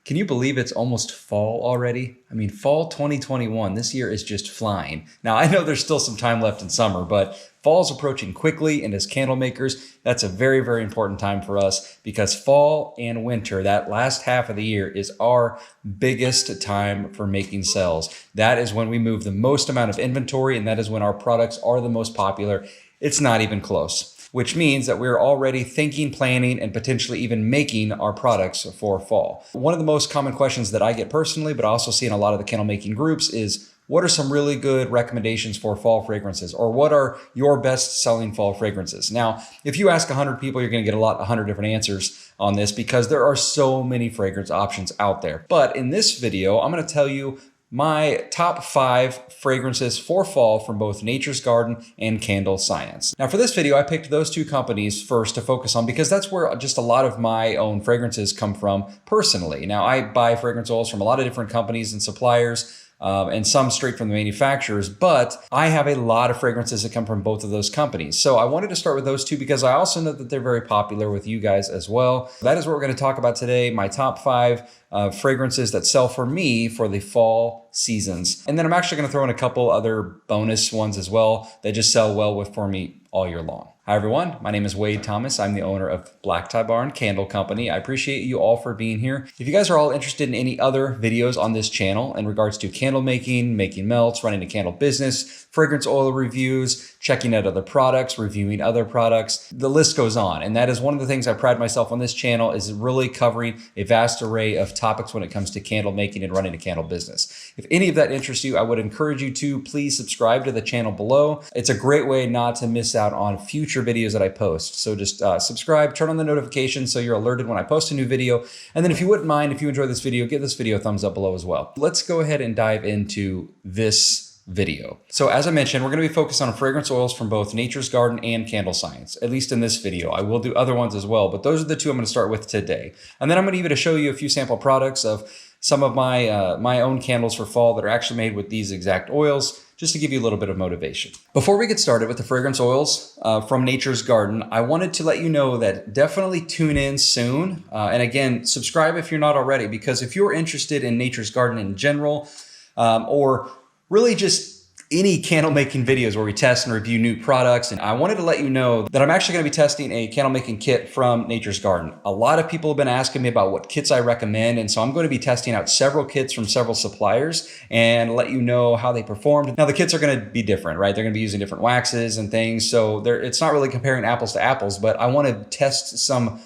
Can you believe it's almost fall already? I mean, fall 2021, this year is just flying. Now, I know there's still some time left in summer, but fall is approaching quickly, and as candle makers, that's a very, very important time for us because fall and winter, that last half of the year, is our biggest time for making sales. That is when we move the most amount of inventory, and that is when our products are the most popular. It's not even close. Which means that we're already thinking, planning, and potentially even making our products for fall. One of the most common questions that I get personally, but I also see in a lot of the candle making groups is, what are some really good recommendations for fall fragrances? Or what are your best selling fall fragrances? Now, if you ask 100 people, you're gonna get 100 different answers on this because there are so many fragrance options out there. But in this video, I'm gonna tell you my top 5 fragrances for fall from both Nature's Garden and Candle Science. Now for this video, I picked those two companies first to focus on because that's where just a lot of my own fragrances come from personally. Now I buy fragrance oils from a lot of different companies and suppliers, and some straight from the manufacturers, but I have a lot of fragrances that come from both of those companies. So I wanted to start with those two because I also know that they're very popular with you guys as well. That is what we're going to talk about today, my top 5 fragrances that sell for me for the fall seasons. And then I'm actually going to throw in a couple other bonus ones as well that just sell well for me all year long. Hi everyone, my name is Wade Thomas. I'm the owner of Black Tie Barn Candle Company. I appreciate you all for being here. If you guys are all interested in any other videos on this channel in regards to candle making, making melts, running a candle business, fragrance oil reviews, checking out other products, reviewing other products, the list goes on. And that is one of the things I pride myself on this channel, is really covering a vast array of topics when it comes to candle making and running a candle business. If any of that interests you, I would encourage you to please subscribe to the channel below. It's a great way not to miss out on future videos that I post. So just subscribe, turn on the notifications so you're alerted when I post a new video. And then if you wouldn't mind, if you enjoy this video, give this video a thumbs up below as well. Let's go ahead and dive into this video. So as I mentioned, we're going to be focused on fragrance oils from both Nature's Garden and Candle Science, at least in this video. I will do other ones as well, but those are the two I'm going to start with today. And then I'm going to even show you a few sample products of some of my my own candles for fall that are actually made with these exact oils, just to give you a little bit of motivation. Before we get started with the fragrance oils from Nature's Garden, I wanted to let you know that definitely tune in soon. And again, subscribe if you're not already, because if you're interested in Nature's Garden in general, or really just any candle making videos where we test and review new products. And I wanted to let you know that I'm actually going to be testing a candle making kit from Nature's Garden. A lot of people have been asking me about what kits I recommend. And so I'm going to be testing out several kits from several suppliers and let you know how they performed. Now the kits are going to be different, right? They're going to be using different waxes and things. So it's not really comparing apples to apples, but I want to test some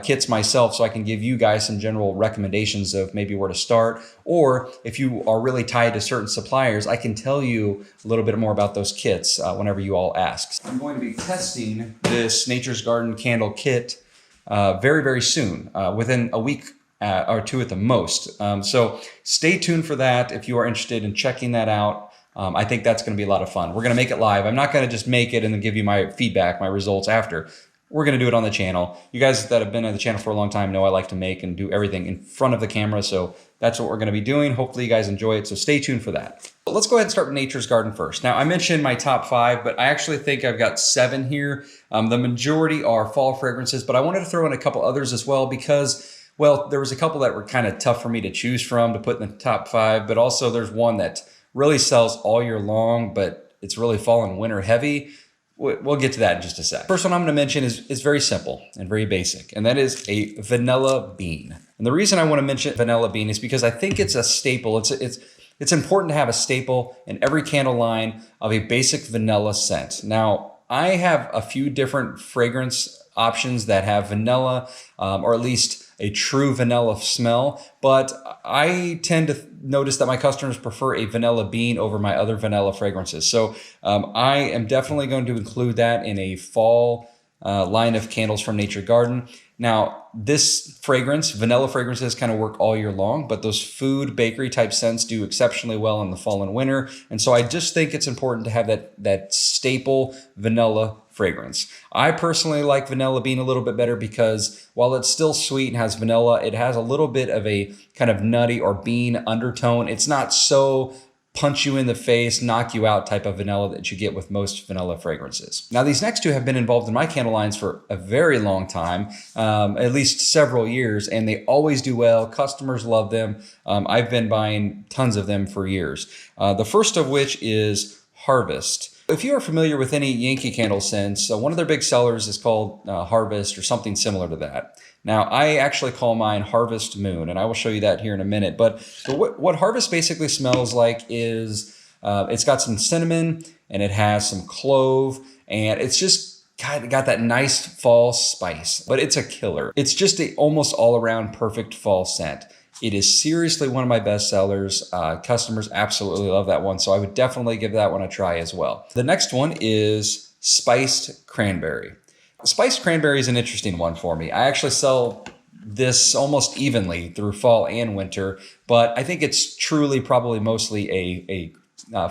kits myself so I can give you guys some general recommendations of maybe where to start. Or if you are really tied to certain suppliers, I can tell you a little bit more about those kits whenever you all ask. I'm going to be testing this Nature's Garden candle kit very, very soon, within a week or two at the most. So stay tuned for that if you are interested in checking that out. I think that's going to be a lot of fun. We're going to make it live. I'm not going to just make it and then give you my feedback, my results after. We're going to do it on the channel. You guys that have been on the channel for a long time know I like to make and do everything in front of the camera. So that's what we're going to be doing. Hopefully you guys enjoy it. So stay tuned for that. But let's go ahead and start with Nature's Garden first. Now I mentioned my top 5, but I actually think I've got 7 here. The majority are fall fragrances, but I wanted to throw in a couple others as well because, well, there was a couple that were kind of tough for me to choose from to put in the top 5, but also there's one that really sells all year long, but it's really fall and winter heavy. We'll get to that in just a sec. First one I'm going to mention is very simple and very basic, and that is a vanilla bean. And the reason I want to mention vanilla bean is because I think it's a staple. It's important to have a staple in every candle line of a basic vanilla scent. Now, I have a few different fragrance options that have vanilla, or at least a true vanilla smell, but I tend to notice that my customers prefer a vanilla bean over my other vanilla fragrances. So I am definitely going to include that in a fall line of candles from Nature's Garden. Now, this fragrance, vanilla fragrances, kind of work all year long, but those food, bakery type scents do exceptionally well in the fall and winter. And so I just think it's important to have that staple vanilla fragrance. I personally like vanilla bean a little bit better because while it's still sweet and has vanilla, it has a little bit of a kind of nutty or bean undertone. It's not so punch you in the face, knock you out type of vanilla that you get with most vanilla fragrances. Now, these next two have been involved in my candle lines for a very long time, at least several years, and they always do well. Customers love them. I've been buying tons of them for years. The first of which is Harvest. If you are familiar with any Yankee candle scents, one of their big sellers is called Harvest or something similar to that. Now, I actually call mine Harvest Moon, and I will show you that here in a minute. But what Harvest basically smells like is it's got some cinnamon and it has some clove, and it's just got that nice fall spice, but it's a killer. It's just a almost all around perfect fall scent. It is seriously one of my best sellers. Customers absolutely love that one, so I would definitely give that one a try as well. The next one is Spiced Cranberry. Spiced cranberry is an interesting one for me. I actually sell this almost evenly through fall and winter, but I think it's truly probably mostly a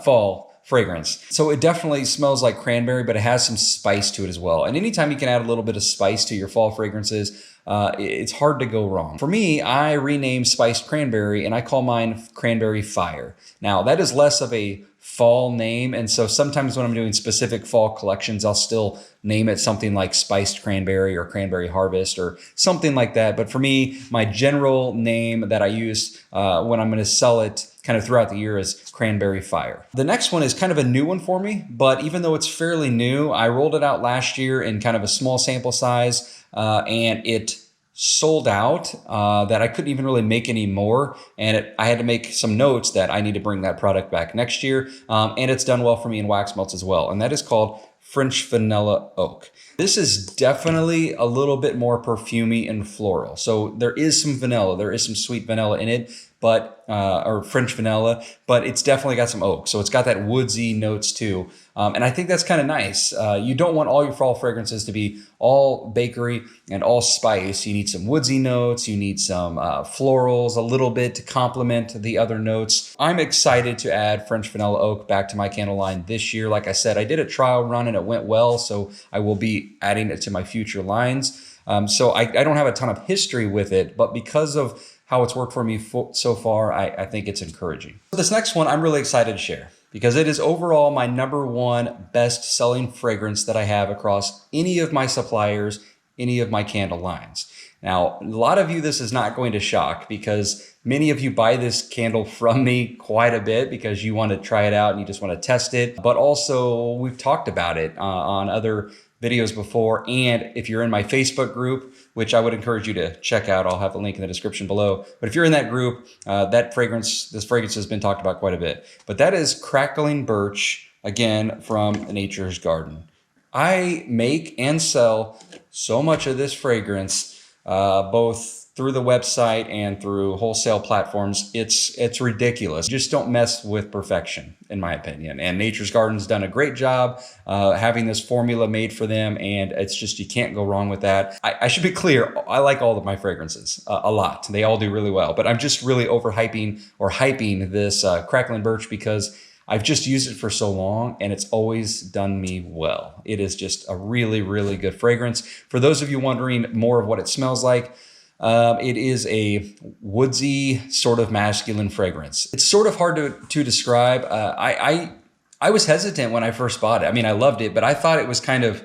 fall fragrance. So it definitely smells like cranberry, but it has some spice to it as well. And anytime you can add a little bit of spice to your fall fragrances, it's hard to go wrong. For me, I renamed Spiced Cranberry and I call mine Cranberry Fire. Now, that is less of a fall name, and so sometimes when I'm doing specific fall collections, I'll still name it something like Spiced Cranberry or Cranberry Harvest or something like that. But for me, my general name that I use when I'm going to sell it kind of throughout the year is Cranberry Fire. The next one is kind of a new one for me, but even though it's fairly new, I rolled it out last year in kind of a small sample size, and it sold out that I couldn't even really make any more. And I had to make some notes that I need to bring that product back next year. And it's done well for me in wax melts as well. And that is called French Vanilla Oak. This is definitely a little bit more perfumey and floral. So there is some vanilla, there is some sweet vanilla in it, but or French vanilla, but it's definitely got some oak. So it's got that woodsy notes too. And I think that's kind of nice. You don't want all your fall fragrances to be all bakery and all spice. You need some woodsy notes. You need some florals a little bit to complement the other notes. I'm excited to add French Vanilla Oak back to my candle line this year. Like I said, I did a trial run and it went well, so I will be adding it to my future lines. So I don't have a ton of history with it, but because of how it's worked for me so far, I think it's encouraging. This next one I'm really excited to share because it is overall my #1 best-selling fragrance that I have across any of my suppliers, any of my candle lines. Now, a lot of you, this is not going to shock because many of you buy this candle from me quite a bit because you want to try it out and you just want to test it. But also, we've talked about it on other videos before. And if you're in my Facebook group, which I would encourage you to check out, I'll have the link in the description below. But if you're in that group, this fragrance has been talked about quite a bit. But that is Crackling Birch, again, from Nature's Garden. I make and sell so much of this fragrance, both through the website and through wholesale platforms. It's ridiculous. Just don't mess with perfection, in my opinion. And Nature's Garden's done a great job having this formula made for them, and it's just, you can't go wrong with that. I should be clear, I like all of my fragrances a lot. They all do really well, but I'm just really hyping this Crackling Birch because I've just used it for so long and it's always done me well. It is just a really, really good fragrance. For those of you wondering more of what it smells like, it is a woodsy sort of masculine fragrance. It's sort of hard to describe. I was hesitant when I first bought it. I mean, I loved it, but I thought it was kind of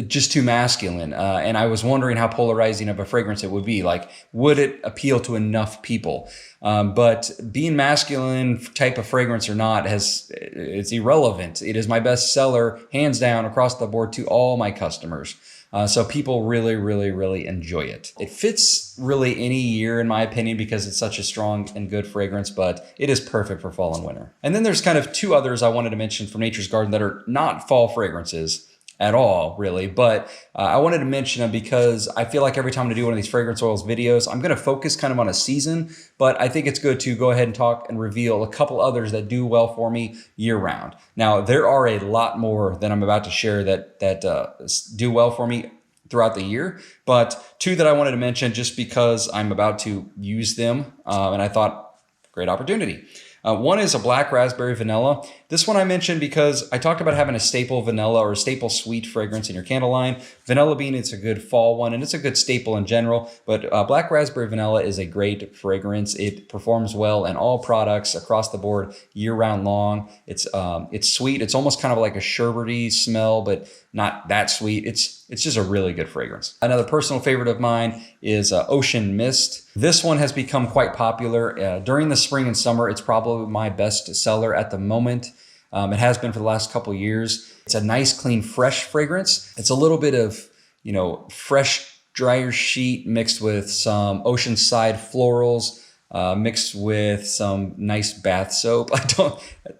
just too masculine. And I was wondering how polarizing of a fragrance it would be. Like, would it appeal to enough people? But being masculine type of fragrance or not, it's irrelevant. It is my best seller, hands down, across the board to all my customers. So people really, really, really enjoy it. It fits really any year, in my opinion, because it's such a strong and good fragrance, but it is perfect for fall and winter. And then there's kind of two others I wanted to mention from Nature's Garden that are not fall fragrances at all, really. But I wanted to mention them because I feel like every time I do one of these fragrance oils videos, I'm going to focus kind of on a season, but I think it's good to go ahead and talk and reveal a couple others that do well for me year round. Now, there are a lot more than I'm about to share that do well for me throughout the year, but two that I wanted to mention just because I'm about to use them, and I thought, great opportunity. One is a black raspberry vanilla. This one I mentioned because I talked about having a staple vanilla or a staple sweet fragrance in your candle line. Vanilla bean, it's a good fall one, and it's a good staple in general. But black raspberry vanilla is a great fragrance. It performs well in all products across the board, year-round long. It's sweet. It's almost kind of like a sherbety smell, but not that sweet. It's just a really good fragrance. Another personal favorite of mine is Ocean Mist. This one has become quite popular. During the spring and summer, it's probably my best seller at the moment. It has been for the last couple of years. It's a nice, clean, fresh fragrance. It's a little bit of, fresh dryer sheet mixed with some oceanside florals, mixed with some nice bath soap.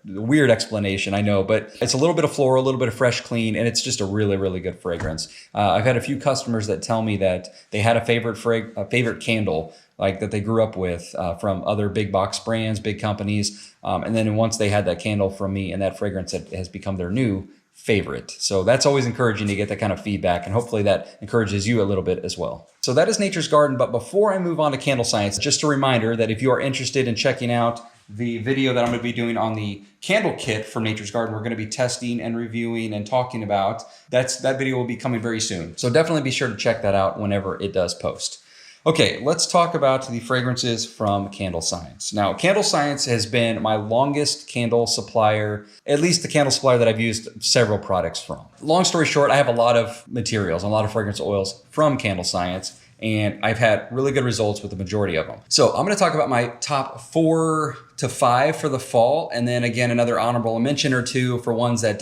Weird explanation, I know, but it's a little bit of floral, a little bit of fresh, clean, and it's just a really, really good fragrance. I've had a few customers that tell me that they had a favorite candle, like that they grew up with from other big box brands, big companies. And then once they had that candle from me and that fragrance, it has become their new favorite. So that's always encouraging to get that kind of feedback, and hopefully that encourages you a little bit as well. So that is Nature's Garden. But before I move on to candle science, just a reminder that if you are interested in checking out the video that I'm going to be doing on the candle kit from Nature's Garden, we're going to be testing and reviewing and talking about, that video will be coming very soon. So definitely be sure to check that out whenever it does post. Okay, let's talk about the fragrances from Candle Science. Now, Candle Science has been my longest candle supplier, at least the candle supplier that I've used several products from. Long story short, I have a lot of materials, a lot of fragrance oils from Candle Science, and I've had really good results with the majority of them. So I'm gonna talk about my top 4 to 5 for the fall, and then again, another honorable mention or two for ones that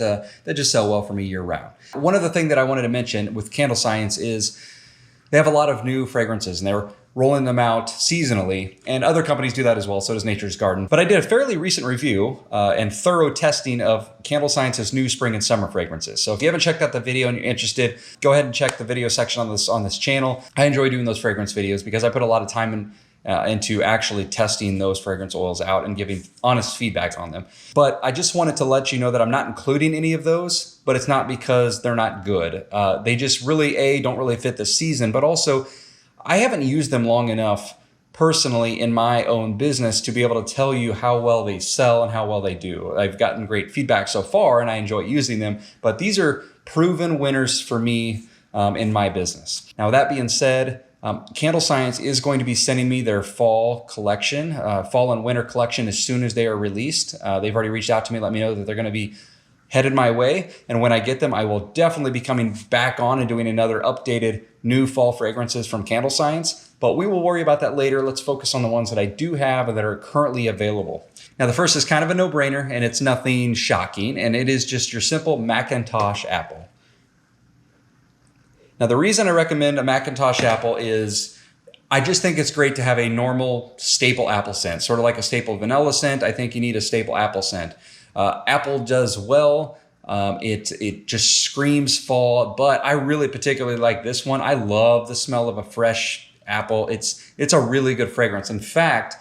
just sell well for me year round. One other thing that I wanted to mention with Candle Science is they have a lot of new fragrances, and they're rolling them out seasonally, and other companies do that as well. So does Nature's Garden. But I did a fairly recent review and thorough testing of Candle Science's new spring and summer fragrances. So if you haven't checked out the video and you're interested, go ahead and check the video section on this channel. I enjoy doing those fragrance videos because I put a lot of time into actually testing those fragrance oils out and giving honest feedback on them. But I just wanted to let you know that I'm not including any of those, but it's not because they're not good. They just really, don't really fit the season, but also I haven't used them long enough personally in my own business to be able to tell you how well they sell and how well they do. I've gotten great feedback so far and I enjoy using them, but these are proven winners for me in my business. Now, that being said, Candle Science is going to be sending me their fall collection, fall and winter collection, as soon as they are released. They've already reached out to me, let me know that they're going to be headed my way. And when I get them, I will definitely be coming back on and doing another updated new fall fragrances from Candle Science. But we will worry about that later. Let's focus on the ones that I do have and that are currently available. Now, the first is kind of a no-brainer, and it's nothing shocking, and it is just your simple McIntosh Apple. Now, the reason I recommend a McIntosh Apple is I just think it's great to have a normal staple apple scent, sort of like a staple vanilla scent. I think you need a staple apple scent. Apple does well. It just screams fall, but I really particularly like this one. I love the smell of a fresh apple. It's a really good fragrance. In fact,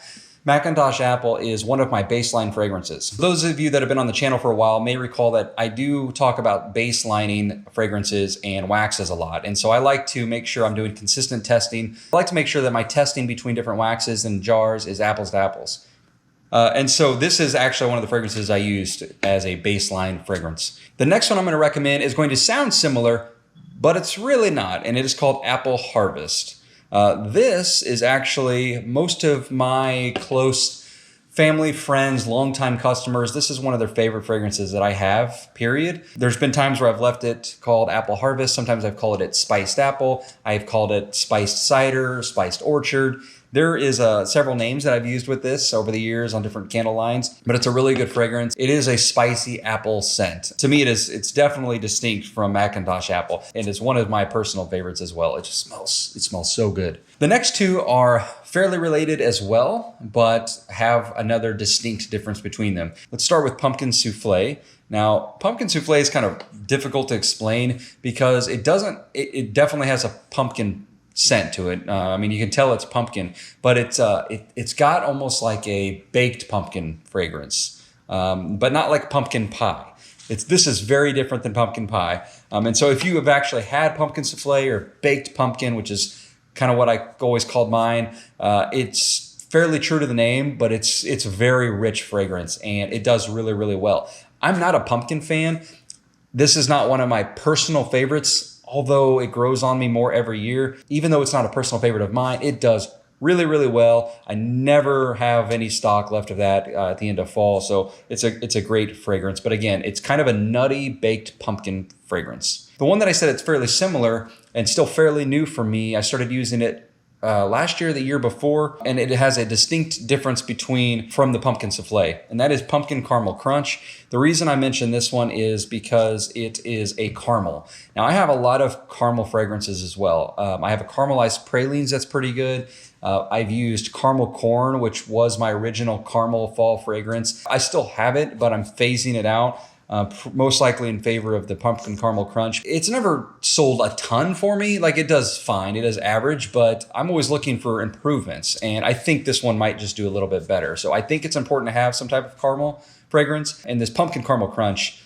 McIntosh Apple is one of my baseline fragrances. Those of you that have been on the channel for a while may recall that I do talk about baselining fragrances and waxes a lot. And so I like to make sure I'm doing consistent testing. I like to make sure that my testing between different waxes and jars is apples to apples. And so this is actually one of the fragrances I used as a baseline fragrance. The next one I'm going to recommend is going to sound similar, but it's really not. And it is called Apple Harvest. This is actually most of my close family, friends, longtime customers. This is one of their favorite fragrances that I have, period. There's been times where I've left it called Apple Harvest. Sometimes I've called it Spiced Apple. I've called it Spiced Cider, Spiced Orchard. There is several names that I've used with this over the years on different candle lines, but it's a really good fragrance. It is a spicy apple scent. To me, it's definitely distinct from McIntosh Apple, and it's one of my personal favorites as well. It smells so good. The next two are fairly related as well, but have another distinct difference between them. Let's start with Pumpkin Souffle. Now, Pumpkin Souffle is kind of difficult to explain because it definitely has a pumpkin scent to it. I mean, you can tell it's pumpkin, but it's got almost like a baked pumpkin fragrance, but not like pumpkin pie. This is very different than pumpkin pie. And so if you have actually had pumpkin souffle or baked pumpkin, which is kind of what I always called mine, it's fairly true to the name, but it's a very rich fragrance and it does really, really well. I'm not a pumpkin fan. This is not one of my personal favorites, although it grows on me more every year. Even though it's not a personal favorite of mine, it does really, really well. I never have any stock left of that at the end of fall, so it's a great fragrance. But again, it's kind of a nutty baked pumpkin fragrance. The one that I said it's fairly similar and still fairly new for me, I started using it last year, the year before, and it has a distinct difference from the pumpkin souffle, and that is pumpkin caramel crunch. The reason I mention this one is because it is a caramel. Now I have a lot of caramel fragrances as well. I have a caramelized pralines that's pretty good. I've used caramel corn, which was my original caramel fall fragrance. I still have it, but I'm phasing it out. Most likely in favor of the pumpkin caramel crunch. It's never sold a ton for me. Like, it does fine, it does average, but I'm always looking for improvements. And I think this one might just do a little bit better. So I think it's important to have some type of caramel fragrance. And this pumpkin caramel crunch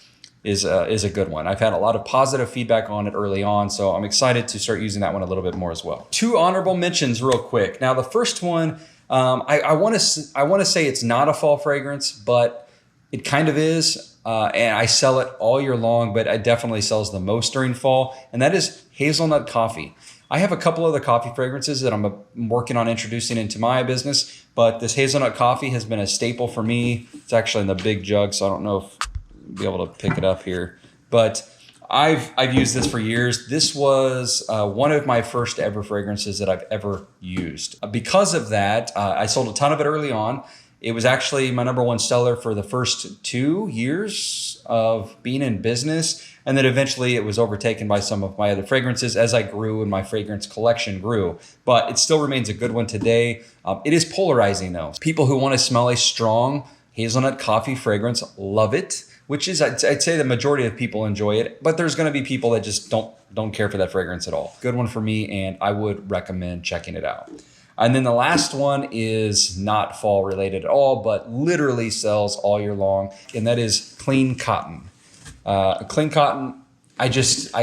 is a good one. I've had a lot of positive feedback on it early on, so I'm excited to start using that one a little bit more as well. 2 honorable mentions real quick. Now the first one, I want to say it's not a fall fragrance, but it kind of is. And I sell it all year long, but it definitely sells the most during fall, and that is Hazelnut Coffee. I have a couple other coffee fragrances that I'm working on introducing into my business, but this Hazelnut Coffee has been a staple for me. It's actually in the big jug, so I don't know if you'll be able to pick it up here, but I've used this for years. This was one of my first ever fragrances that I've ever used. Because of that, I sold a ton of it early on. It was actually my #1 seller for the first 2 years of being in business. And then eventually it was overtaken by some of my other fragrances as I grew and my fragrance collection grew. But it still remains a good one today. It is polarizing though. People who want to smell a strong hazelnut coffee fragrance love it, which is, I'd say the majority of people enjoy it. But there's going to be people that just don't care for that fragrance at all. Good one for me, and I would recommend checking it out. And then the last one is not fall related at all, but literally sells all year long, and that is Clean Cotton. Clean Cotton, I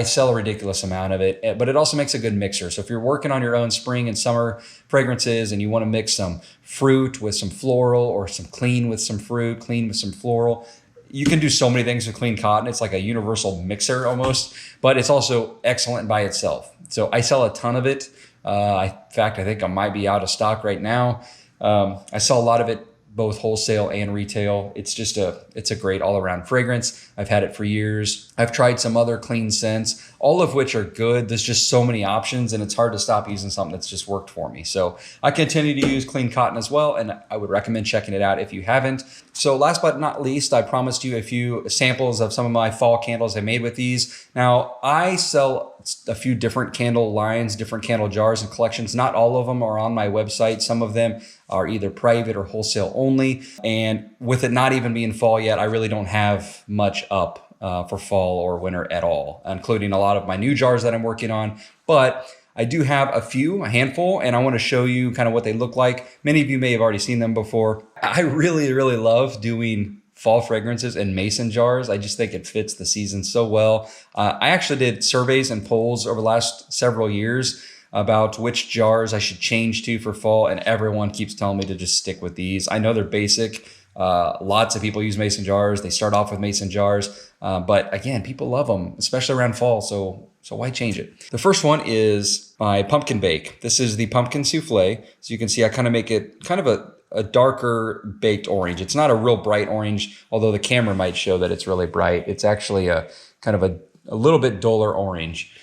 sell a ridiculous amount of it, but it also makes a good mixer. So if you're working on your own spring and summer fragrances and you want to mix some fruit with some floral, or some clean with some fruit, clean with some floral, you can do so many things with Clean Cotton. It's like a universal mixer almost, but it's also excellent by itself. So I sell a ton of it. In fact, I think I might be out of stock right now. I sell a lot of it, both wholesale and retail. It's a great all-around fragrance. I've had it for years. I've tried some other clean scents, all of which are good. There's just so many options, and it's hard to stop using something that's just worked for me. So I continue to use Clean Cotton as well, and I would recommend checking it out if you haven't. So last but not least, I promised you a few samples of some of my fall candles I made with these. Now, I sell a few different candle lines, different candle jars and collections. Not all of them are on my website. Some of them are either private or wholesale only. And with it not even being fall yet, I really don't have much up for fall or winter at all, including a lot of my new jars that I'm working on. But I do have a handful, and I want to show you kind of what they look like. Many of you may have already seen them before. I really, really love doing fall fragrances in mason jars. I just think it fits the season so well. I actually did surveys and polls over the last several years about which jars I should change to for fall, and everyone keeps telling me to just stick with these. I know they're basic. Lots of people use mason jars. They start off with mason jars, but again, people love them, especially around fall. So why change it? The first one is my pumpkin bake. This is the pumpkin souffle. So you can see I kind of make it kind of a darker baked orange. It's not a real bright orange, although the camera might show that it's really bright. It's actually a kind of a little bit duller orange.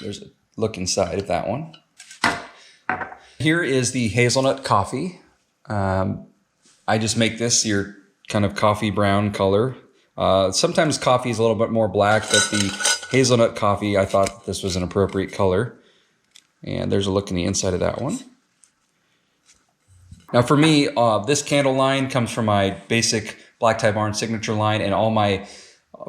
There's a look inside of that one. Here is the hazelnut coffee. I just make this your kind of coffee brown color. Sometimes coffee is a little bit more black, but the hazelnut coffee, I thought this was an appropriate color. And there's a look in the inside of that one. Now for me, this candle line comes from my basic Black Tie Barn signature line, and all my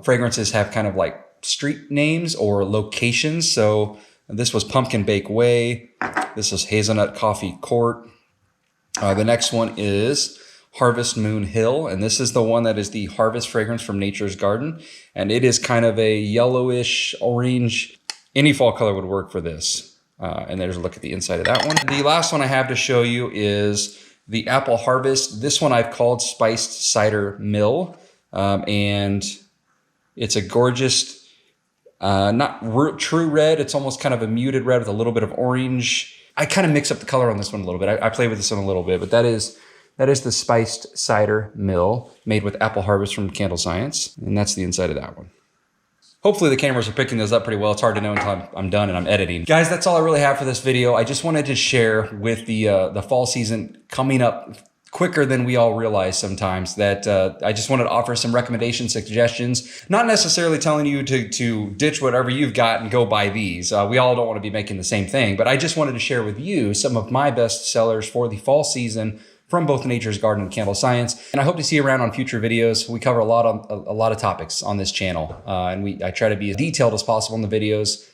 fragrances have kind of like street names or locations. So this was Pumpkin Bake Way. This is Hazelnut Coffee Court. The next one is Harvest Moon Hill, and this is the one that is the harvest fragrance from Nature's Garden, and it is kind of a yellowish orange. Any fall color would work for this. And there's a look at the inside of that one. The last one I have to show you is the Apple Harvest. This one I've called Spiced Cider Mill, and it's a gorgeous, not true red. It's almost kind of a muted red with a little bit of orange. I kind of mix up the color on this one a little bit. I play with this one a little bit, but that is the Spiced Cider Mill made with Apple Harvest from Candle Science. And that's the inside of that one. Hopefully the cameras are picking those up pretty well. It's hard to know until I'm done and I'm editing. Guys, that's all I really have for this video. I just wanted to share with the fall season coming up quicker than we all realize sometimes, that I just wanted to offer some recommendations, suggestions, not necessarily telling you to ditch whatever you've got and go buy these. We all don't want to be making the same thing, but I just wanted to share with you some of my best sellers for the fall season from both Nature's Garden and Candle Science. And I hope to see you around on future videos. We cover a lot of topics on this channel, and I try to be as detailed as possible in the videos,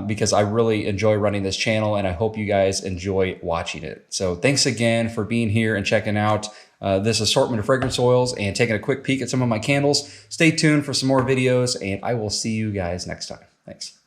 because I really enjoy running this channel and I hope you guys enjoy watching it. So thanks again for being here and checking out this assortment of fragrance oils and taking a quick peek at some of my candles. Stay tuned for some more videos and I will see you guys next time. Thanks.